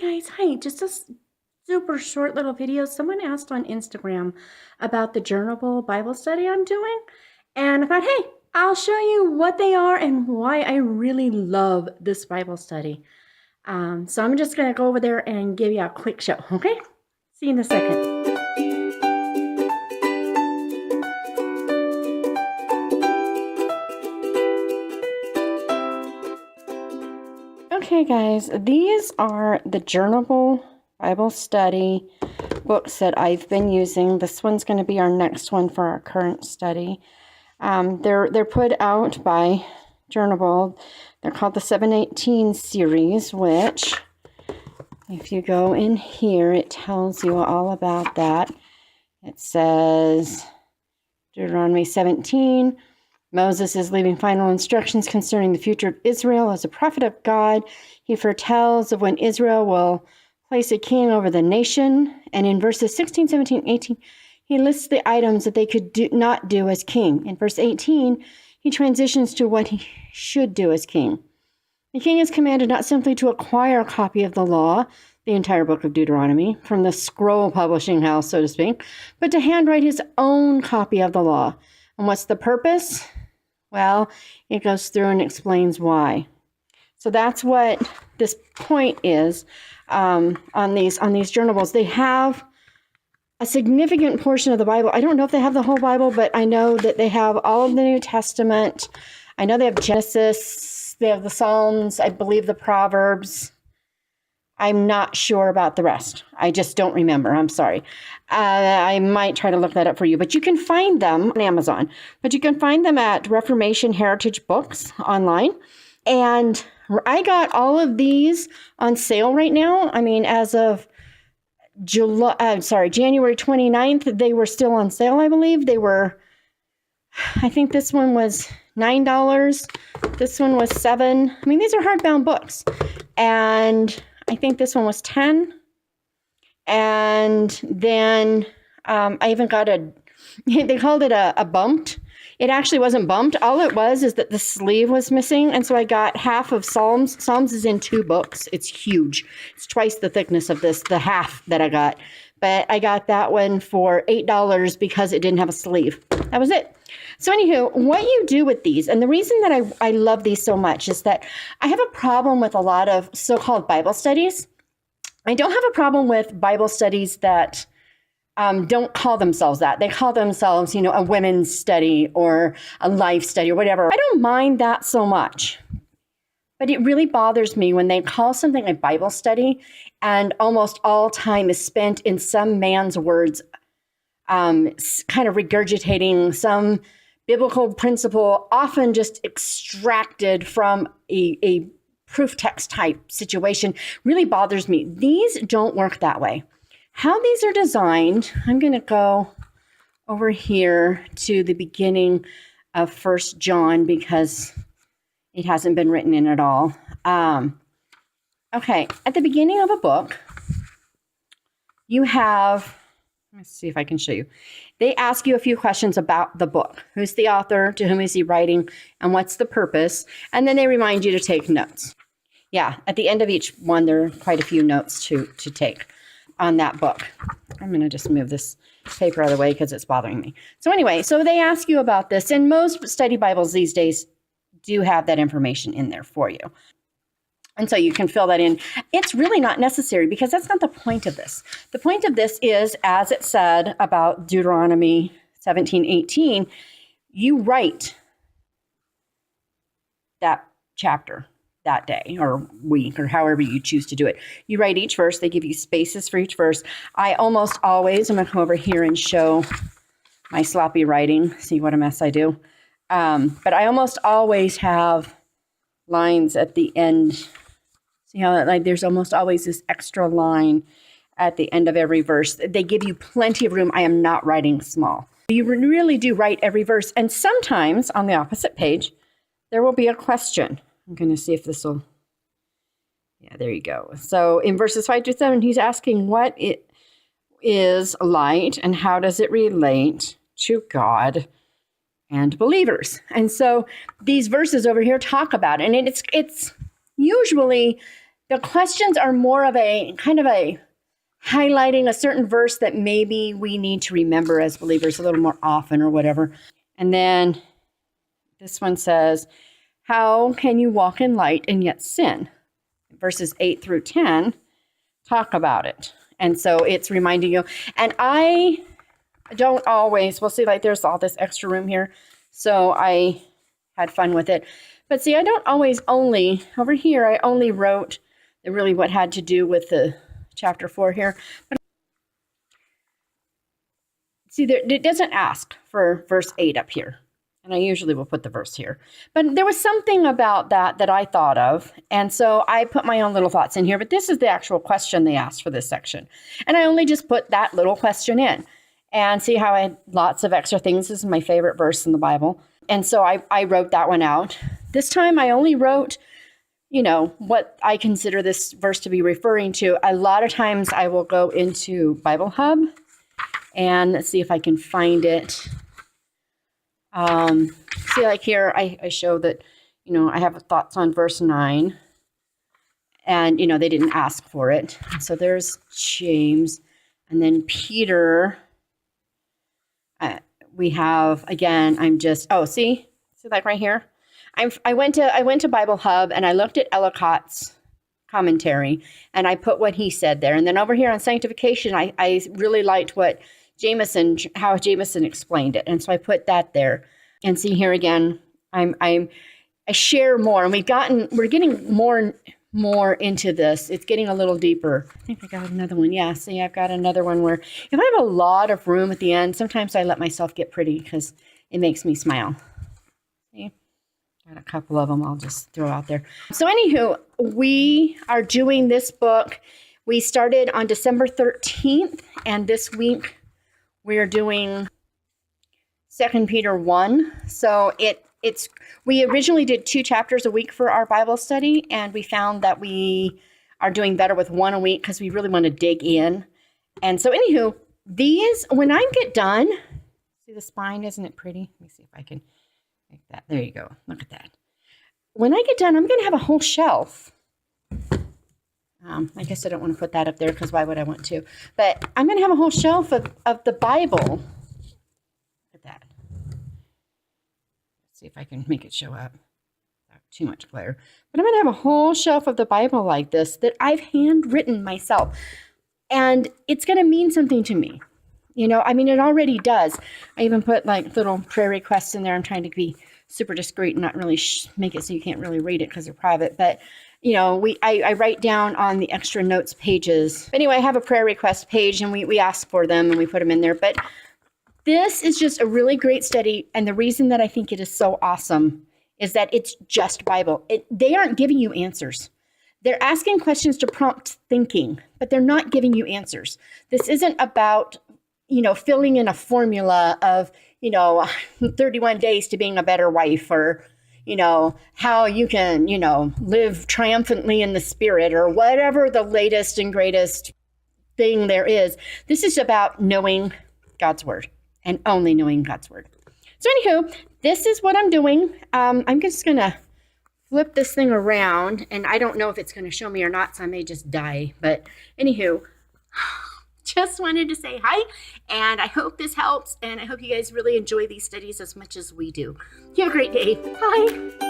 guys, hi, just a super short little video. Someone asked on Instagram about the Journible Bible study I'm doing, and I thought, hey, I'll show you what they are and why I really love this Bible study. So I'm just going to go over there and give you a quick show, okay? See you in a second. Okay, guys, these are the Journible Bible study books that I've been using. This one's going to be our next one for our current study. They're put out by Journible. They're called the 718 series, which, if you go in here, it tells you all about that. It says, Deuteronomy 17, Moses is leaving final instructions concerning the future of Israel as a prophet of God. He foretells of when Israel will place a king over the nation. And in verses 16, 17, 18, he lists the items that they could not do as king. In verse 18, he transitions to what he should do as king. The king is commanded not simply to acquire a copy of the law, the entire book of Deuteronomy, from the scroll publishing house, so to speak, but to handwrite his own copy of the law. And what's the purpose? Well, it goes through and explains why. So that's what this point is on these journables. They have a significant portion of the Bible. I don't know if they have the whole Bible, but I know that they have all of the New Testament. I know they have Genesis, they have the Psalms, I believe the Proverbs. I'm not sure about the rest. I just don't remember. I'm sorry. I might try to look that up for you, but you can find them on Amazon. But you can find them at Reformation Heritage Books online. And I got all of these on sale right now. I mean, as of January 29th, they were still on sale, I believe. They were, I think this one was $9. This one was $7. I mean, these are hardbound books. And I think this one was $10. And then I even got they called it a bumped. It actually wasn't bumped. All it was is that the sleeve was missing. And so I got half of Psalms. Psalms is in 2 books. It's huge. It's twice the thickness of this, the half that I got. But I got that one for $8 because it didn't have a sleeve. That was it. So anywho, what you do with these, and the reason that I love these so much is that I have a problem with a lot of so-called Bible studies. I don't have a problem with Bible studies that don't call themselves that. They call themselves, a women's study or a life study or whatever. I don't mind that so much. But it really bothers me when they call something a Bible study and almost all time is spent in some man's words, kind of regurgitating some biblical principle, often just extracted from a proof text type situation. Really bothers me. These don't work that way. How these are designed, I'm going to go over here to the beginning of 1 John because it hasn't been written in at all. Okay, at the beginning of a book, you have, let's see if I can show you. They ask you a few questions about the book. Who's the author? To whom is he writing? And what's the purpose? And then they remind you to take notes. Yeah, at the end of each one, there are quite a few notes to take on that book. I'm going to just move this paper out of the way because it's bothering me. So anyway, so they ask you about this, and most study Bibles these days do have that information in there for you. And so you can fill that in. It's really not necessary because that's not the point of this. The point of this is, as it said about Deuteronomy 17:18, you write that chapter that day or week or however you choose to do it. You write each verse. They give you spaces for each verse. I almost always, I'm going to come over here and show my sloppy writing. See what a mess I do. But I almost always have lines at the end. See how there's almost always this extra line at the end of every verse. They give you plenty of room. I am not writing small. You really do write every verse. And sometimes on the opposite page, there will be a question. I'm going to see if this will, yeah, there you go. So in verses 5-7, he's asking what it is light and how does it relate to God and believers. And so these verses over here talk about it. And it's usually The questions are more of a kind of a highlighting a certain verse that maybe we need to remember as believers a little more often or whatever. And then this one says, how can you walk in light and yet sin? Verses 8 through 10 talk about it. And so it's reminding you. And I don't always, we'll see, like there's all this extra room here. So I had fun with it. But see, I don't always only, over here, I only wrote really what had to do with the chapter 4 here. But see, it doesn't ask for verse 8 up here. And I usually will put the verse here. But there was something about that I thought of. And so I put my own little thoughts in here. But this is the actual question they asked for this section. And I only just put that little question in. And see how I had lots of extra things. This is my favorite verse in the Bible. And so I wrote that one out. This time I only wrote, what I consider this verse to be referring to. A lot of times I will go into Bible Hub and let's see if I can find it. See, like here, I show that, I have thoughts on verse 9. And, they didn't ask for it. So there's James. And then Peter, we have, again, see like right here? I went to Bible Hub and I looked at Ellicott's commentary and I put what he said there. And then over here on sanctification, I really liked how Jameson explained it. And so I put that there. And see here again, I share more, and we're getting more into this. It's getting a little deeper. I think I got another one. Yeah, see, I've got another one where if I have a lot of room at the end, sometimes I let myself get pretty because it makes me smile. See? Got a couple of them I'll just throw out there. So anywho, we are doing this book. We started on December 13th, and this week we are doing 2 Peter 1. So we originally did 2 chapters a week for our Bible study, and we found that we are doing better with 1 a week because we really want to dig in. And so anywho, these, when I get done, see the spine, isn't it pretty? Let me see if I can make that. There you go. Look at that. When I get done, I'm going to have a whole shelf. I guess I don't want to put that up there because why would I want to? But I'm going to have a whole shelf of the Bible. Look at that. Let's see if I can make it show up. Not too much glare. But I'm going to have a whole shelf of the Bible like this that I've handwritten myself. And it's going to mean something to me. It already does. I even put like little prayer requests in there. I'm trying to be super discreet and not really make it so you can't really read it because they're private. But, I write down on the extra notes pages. Anyway, I have a prayer request page and we ask for them and we put them in there. But this is just a really great study. And the reason that I think it is so awesome is that it's just Bible. They aren't giving you answers. They're asking questions to prompt thinking, but they're not giving you answers. This isn't about, filling in a formula of, 31 days to being a better wife or, how you can, live triumphantly in the Spirit or whatever the latest and greatest thing there is. This is about knowing God's Word and only knowing God's Word. So anywho, this is what I'm doing. I'm just going to flip this thing around, and I don't know if it's going to show me or not, so I may just die. But anywho, just wanted to say hi, and I hope this helps, and I hope you guys really enjoy these studies as much as we do. You have a great day. Bye.